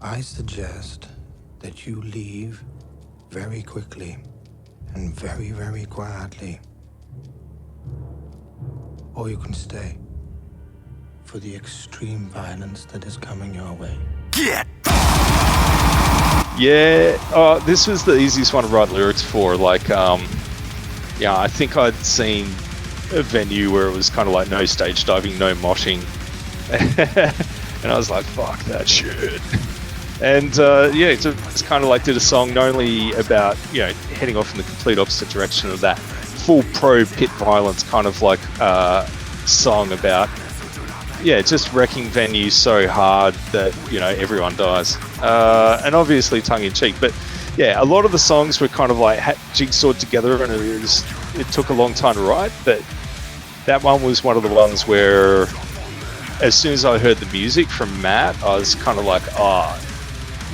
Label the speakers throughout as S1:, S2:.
S1: I suggest that you leave very quickly and very, very quietly. Or you can stay for the extreme violence that is coming your way.
S2: Yeah, this was the easiest one to write lyrics for. Like, I think I'd seen a venue where it was kind of like no stage diving, no moshing. And I was like, fuck that shit. And just kind of like did a song not only about, heading off in the complete opposite direction of that full pro pit violence kind of like song about, just wrecking venues so hard that, everyone dies. And obviously tongue in cheek. But yeah, a lot of the songs were kind of like jigsawed together, and it took a long time to write. But that one was one of the ones where as soon as I heard the music from Matt, I was kind of like,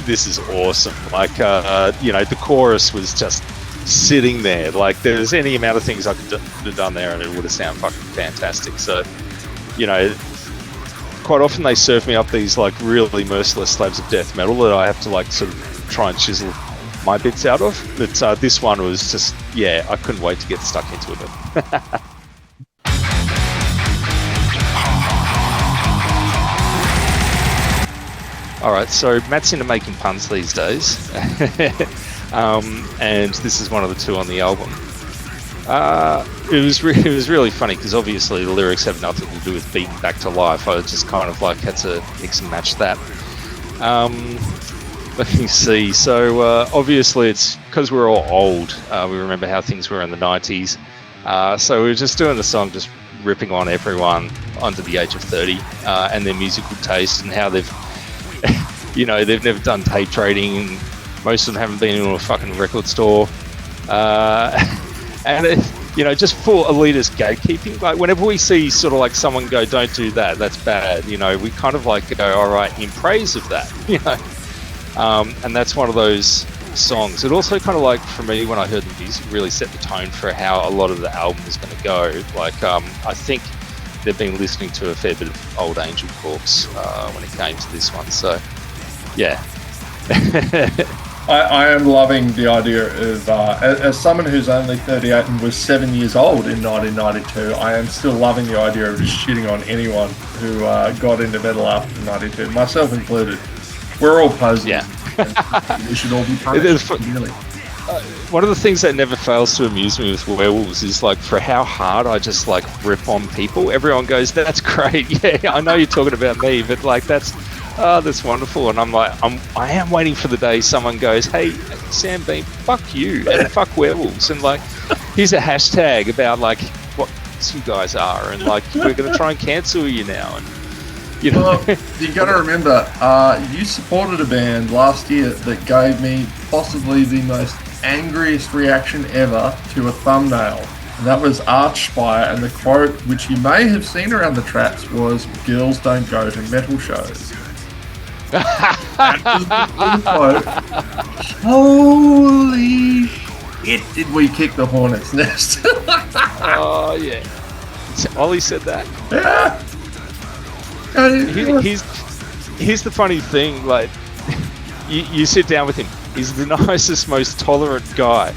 S2: this is awesome. Like, the chorus was just sitting there. Like, there's any amount of things I could have done there and it would have sounded fucking fantastic. So, quite often they serve me up these, like, really merciless slabs of death metal that I have to, like, sort of try and chisel my bits out of. But this one was just, I couldn't wait to get stuck into it. Alright, so Matt's into making puns these days, and this is one of the two on the album. It was really funny because obviously the lyrics have nothing to do with beating back to life. I just kind of like had to mix and match that. Let me see. So obviously it's because we're all old. We remember how things were in the 90s. So we were just doing the song, just ripping on everyone under the age of 30 and their musical taste and how they've they've never done tape trading, and most of them haven't been in a fucking record store. And just full elitist gatekeeping. Like, whenever we see sort of like someone go, don't do that, that's bad, we kind of like go, all right, in praise of that, and that's one of those songs. It also kind of like, for me, when I heard the music, really set the tone for how a lot of the album was going to go. Like, I think they've been listening to a fair bit of Old Angel Corpse when it came to this one, so yeah.
S3: I am loving the idea of, as someone who's only 38 and was 7 years old in 1992, I am still loving the idea of just shitting on anyone who got into metal after 92, myself included. We're all posers.
S2: Yeah.
S3: We should all be punished, really.
S2: One of the things that never fails to amuse me with Werewolves is, like, for how hard I just, like, rip on people. Everyone goes, that's great. Yeah, I know you're talking about me, but, like, that's wonderful. And I'm like, I am waiting for the day someone goes, hey, Sam Bean, fuck you and fuck Werewolves. And, like, here's a hashtag about, like, what you guys are. And, like, we're going to try and cancel you now. And,
S3: Well, you got to remember, you supported a band last year that gave me possibly the most angriest reaction ever to a thumbnail. And that was Archspire, and the quote, which you may have seen around the traps, was, girls don't go to metal shows. That was the quote. Holy shit, did we kick the hornet's nest?
S2: Oh, yeah. Ollie said that?
S3: Yeah.
S2: Here's the funny thing, like, you sit down with him, he's the nicest, most tolerant guy,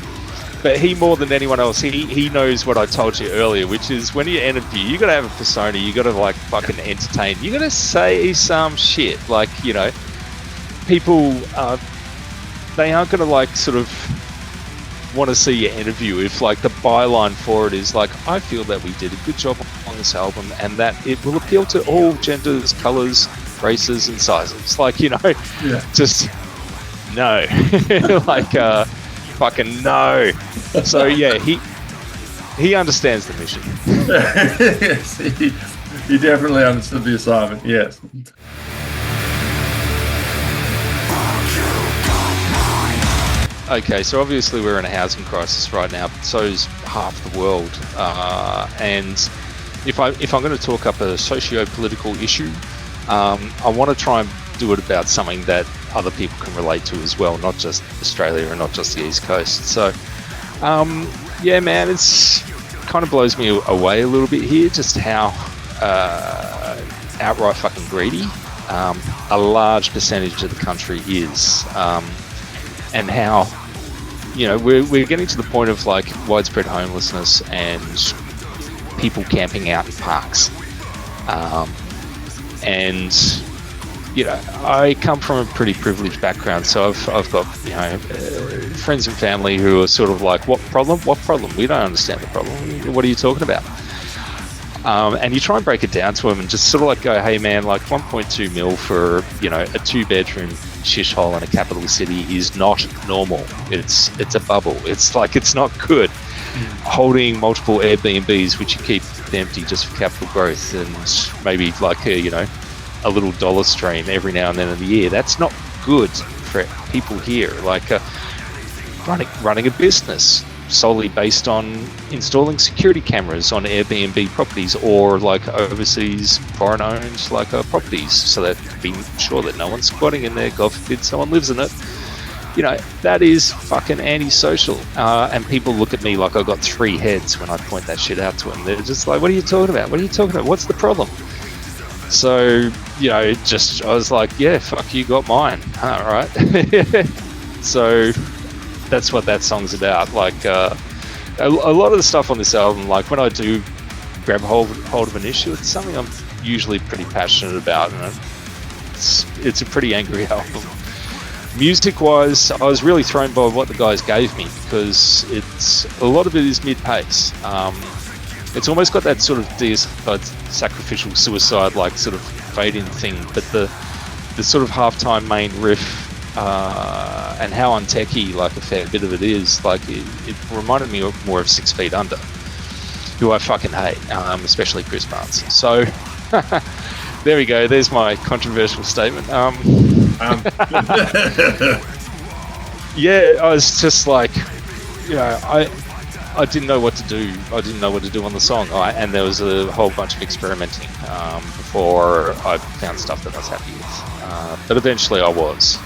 S2: but he, more than anyone else, he knows what I told you earlier, which is when you interview, you gotta have a persona, you gotta, like, fucking entertain, you gotta say some shit, like, people, they aren't gonna, like, sort of want to see your interview if, like, the byline for it is like, I feel that we did a good job on this album and that it will appeal to all genders, colours, races and sizes. Like, just no. Like, fucking no. So yeah, he understands the mission.
S3: Yes, he definitely understood the assignment, yes.
S2: Okay, so obviously we're in a housing crisis right now, but so's half the world. And if I'm going to talk up a socio-political issue, I want to try and do it about something that other people can relate to as well, not just Australia and not just the East Coast. So, yeah, man, it's kind of blows me away a little bit here, just how outright fucking greedy a large percentage of the country is, and how, you know, we're getting to the point of like widespread homelessness and people camping out in parks. And, you know, I come from a pretty privileged background, so I've got, you know, friends and family who are sort of like, what problem? What problem? We don't understand the problem. What are you talking about? And you try and break it down to them and just sort of like go, hey man, like 1.2 mil for, you know, a 2-bedroom shithole in a capital city is not normal. It's a bubble. It's like, it's not good. Holding multiple Airbnbs, which you keep empty just for capital growth and maybe like a, you know, a little dollar stream every now and then in the year, that's not good for people here. Like running a business solely based on installing security cameras on Airbnb properties or like overseas foreign owned like properties, so that be sure that no one's squatting in there, God forbid someone lives in it. You know, that is fucking antisocial. And people look at me like I've got 3 heads when I point that shit out to them. They're just like, what are you talking about? What are you talking about? What's the problem? So, you know, I was like, yeah, fuck, you got mine. All right. So that's what that song's about. Like, a lot of the stuff on this album, like when I do grab hold of an issue, it's something I'm usually pretty passionate about. And it's a pretty angry album. Music-wise, I was really thrown by what the guys gave me because a lot of it is mid-pace. It's almost got that sort of deified sacrificial suicide like sort of fade-in thing, but the sort of halftime main riff and how untechy like a fair bit of it is, like it reminded me more of 6 Feet Under, who I fucking hate, especially Chris Barnes. So there we go. There's my controversial statement. Yeah, I was just like, you know, I didn't know what to do. I didn't know what to do on the song, and there was a whole bunch of experimenting before I found stuff that I was happy with. But eventually, I was,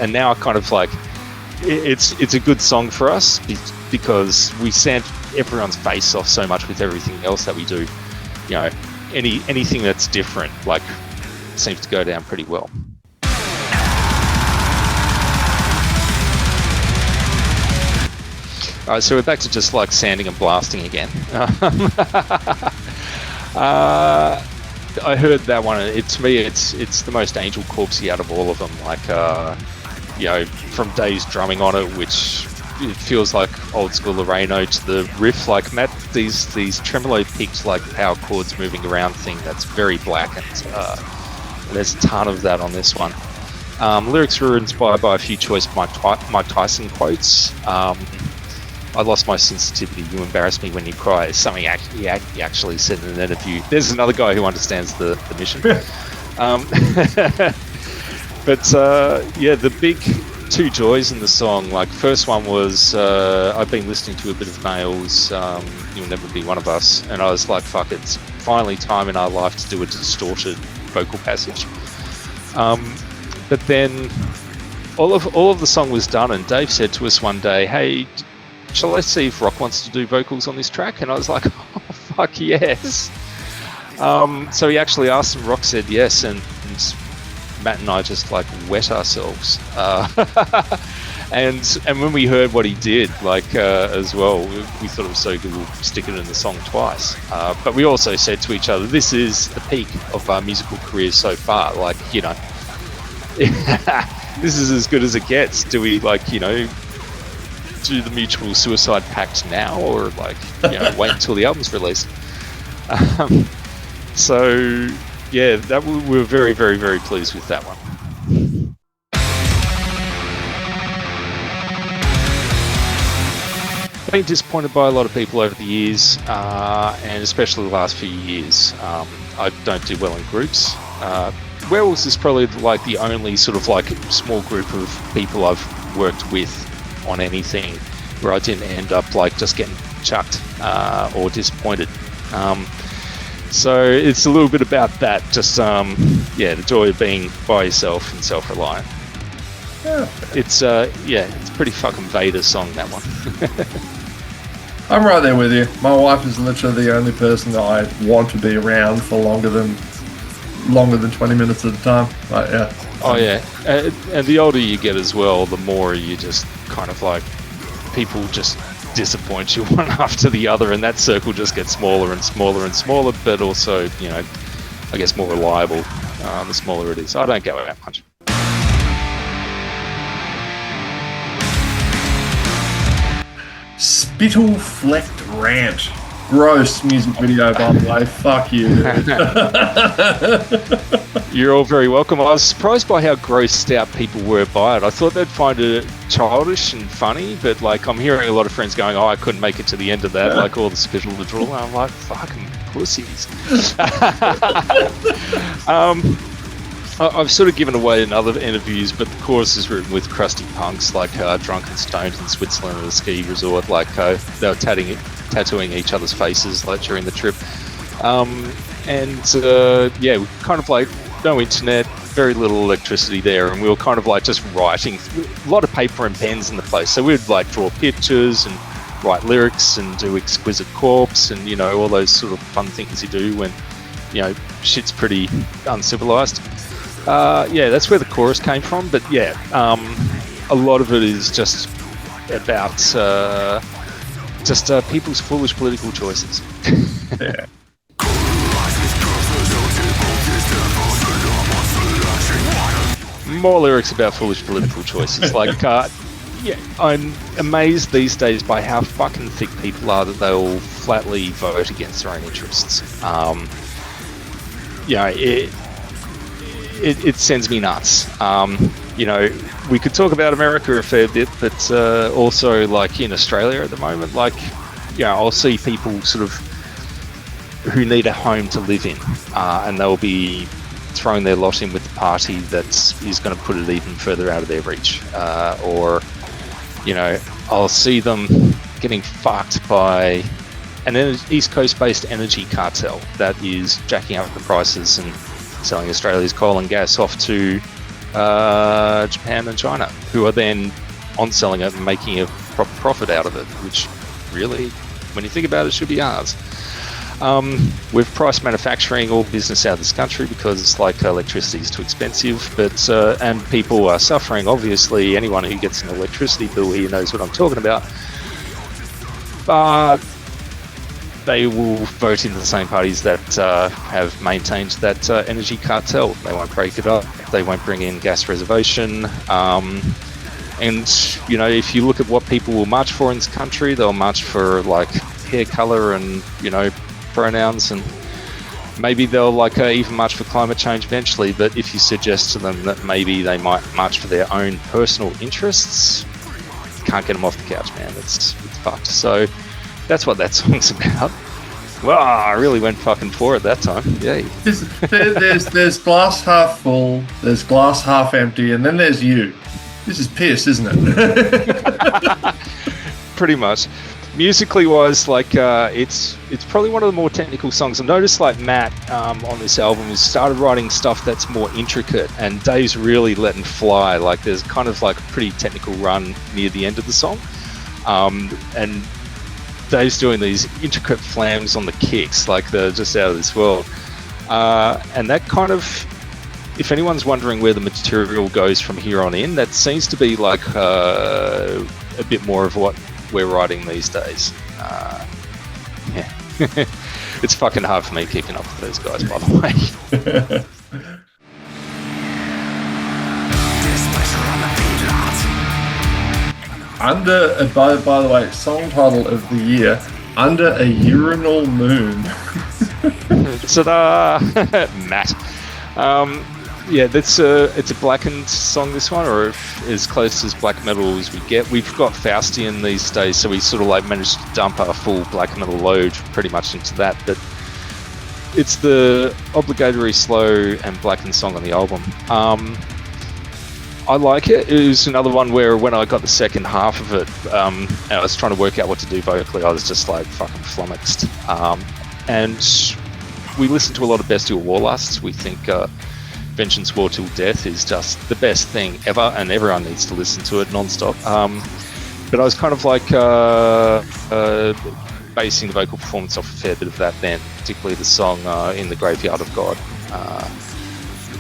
S2: and now I kind of like it's a good song for us because we sand everyone's face off so much with everything else that we do. You know, anything that's different like seems to go down pretty well. Alright, so we're back to just like sanding and blasting again. I heard that one. To me, it's the most Angel Corpsey out of all of them. Like, you know, from Dave's drumming on it, which it feels like old school Loreno, to the riff, like Matt, these tremolo picked like power chords moving around thing. That's very black, and there's a ton of that on this one. Lyrics were inspired by a few choice Mike Tyson quotes. I lost my sensitivity. You embarrass me when you cry. It's something he actually said in an interview. There's another guy who understands the mission. But yeah, the big 2 joys in the song. Like, first one was I've been listening to a bit of Nails, You'll Never Be One of Us, and I was like, fuck, it's finally time in our life to do a distorted vocal passage. But then all of the song was done, and Dave said to us one day, hey, shall I see if Rock wants to do vocals on this track? And I was like, oh, fuck yes. So he actually asked and Rock said yes, and Matt and I just like wet ourselves. And when we heard what he did, like as well, we thought it was so good we'll stick it in the song twice. But we also said to each other, this is the peak of our musical careers so far. Like, you know, this is as good as it gets. Do we, like, you know, do the mutual suicide pact now, or like, you know, wait until the album's released? So yeah, that we were very, very, very pleased with that one. Been disappointed by a lot of people over the years, and especially the last few years. I don't do well in groups. Werewolves is probably like the only sort of like small group of people I've worked with on anything where I didn't end up like just getting chucked or disappointed. So it's a little bit about that, just yeah, the joy of being by yourself and self-reliant. Yeah. It's yeah, it's a pretty fucking Vader song, that one.
S3: I'm right there with you. My wife is literally the only person that I want to be around for longer than longer than 20 minutes at a time. But yeah.
S2: Oh yeah, and the older you get as well, the more you just kind of like people just disappoint you one after the other, and that circle just gets smaller and smaller and smaller. But also, you know, I guess more reliable the smaller it is. I don't go that much.
S3: Spittle Flecked Rant. Gross music video, by the way. Fuck you, dude.
S2: You're all very welcome. I was surprised by how grossed out people were by it. I thought they'd find it childish and funny, but like I'm hearing a lot of friends going, "Oh, I couldn't make it to the end of that." Like all the spittle the draw. I'm like, fucking pussies. I've sort of given away in other interviews, but the chorus is written with crusty punks like drunken stones in Switzerland at a ski resort. Like they were tattooing each other's faces like during the trip. Yeah, kind of like no internet, very little electricity there, and we were kind of like just writing a lot of paper and pens in the place. So we'd like draw pictures and write lyrics and do exquisite corpse and, you know, all those sort of fun things you do when, you know, shit's pretty uncivilized. Yeah, that's where the chorus came from. But yeah, a lot of it is just about people's foolish political choices.
S3: Yeah.
S2: More lyrics about foolish political choices. Like, yeah, I'm amazed these days by how fucking thick people are that they'll flatly vote against their own interests. You know, it sends me nuts. You know, we could talk about America a fair bit, but also like in Australia at the moment, like, you know, I'll see people sort of who need a home to live in, and they'll be throwing their lot in with the party that is going to put it even further out of their reach. Or, you know, I'll see them getting fucked by an East Coast-based energy cartel that is jacking up the prices and selling Australia's coal and gas off to Japan and China, who are then on-selling it and making a proper profit out of it, which really, when you think about it, should be ours. We've priced manufacturing all business out of this country because it's like electricity is too expensive, but and people are suffering. Obviously, anyone who gets an electricity bill here knows what I'm talking about. But they will vote in the same parties that have maintained that energy cartel. They won't break it up. They won't bring in gas reservation. And, you know, if you look at what people will march for in this country, they'll march for, like, hair colour and, you know, pronouns, and maybe they'll, like, even march for climate change eventually. But if you suggest to them that maybe they might march for their own personal interests, you can't get them off the couch, man. It's fucked. So that's what that song's about. Well, I really went fucking for it that time. Yay.
S3: There's glass half full, there's glass half empty, and then there's you. This is piss, isn't it?
S2: Pretty much. Musically wise, like it's probably one of the more technical songs. I've noticed like Matt on this album has started writing stuff that's more intricate, and Dave's really letting fly. Like there's kind of like a pretty technical run near the end of the song, and Dave's doing these intricate flams on the kicks, like they're just out of this world. And that kind of, if anyone's wondering where the material goes from here on in, that seems to be like a bit more of what we're writing these days. Yeah. It's fucking hard for me keeping up with those guys, by the way.
S3: By the way, song title of the year, Under a Urinal Moon.
S2: Ta-da! Matt. Yeah, it's a blackened song, this one, or as close as black metal as we get. We've got Faustian these days, so we sort of like managed to dump our full black metal load pretty much into that. But it's the obligatory slow and blackened song on the album. I like it. It was another one where when I got the second half of it, and I was trying to work out what to do vocally, I was just like fucking flummoxed. And we listened to a lot of Bestial Warlusts. We think Vengeance War Till Death is just the best thing ever, and everyone needs to listen to it non-stop. But I was kind of like basing the vocal performance off a fair bit of that then, particularly the song In the Graveyard of God.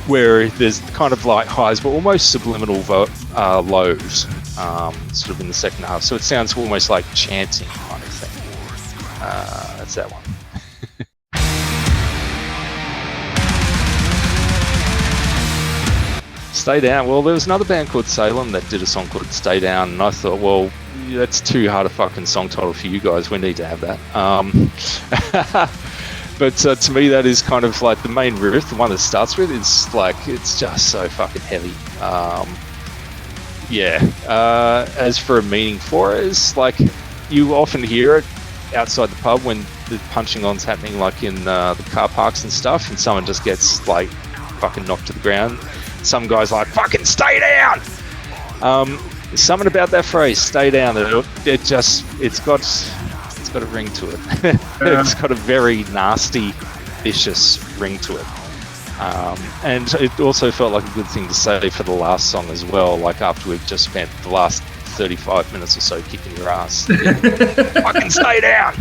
S2: where there's kind of like highs, but almost subliminal lows, sort of in the second half. So it sounds almost like chanting kind of thing. That's that one. Stay Down. Well, there was another band called Salem that did a song called Stay Down, and I thought, well, that's too hard a fucking song title for you guys. We need to have that. But to me, that is kind of like the main riff, the one that starts with, is like, it's just so fucking heavy. As for a meaning for it, it's like, you often hear it outside the pub when the punching on's happening, like in the car parks and stuff, and someone just gets like fucking knocked to the ground. Some guy's like, fucking stay down! There's something about that phrase, stay down, that it's got a ring to it. It's got a very nasty, vicious ring to it. And it also felt like a good thing to say for the last song as well, like after we've just spent the last 35 minutes or so kicking your ass. Fucking stay down!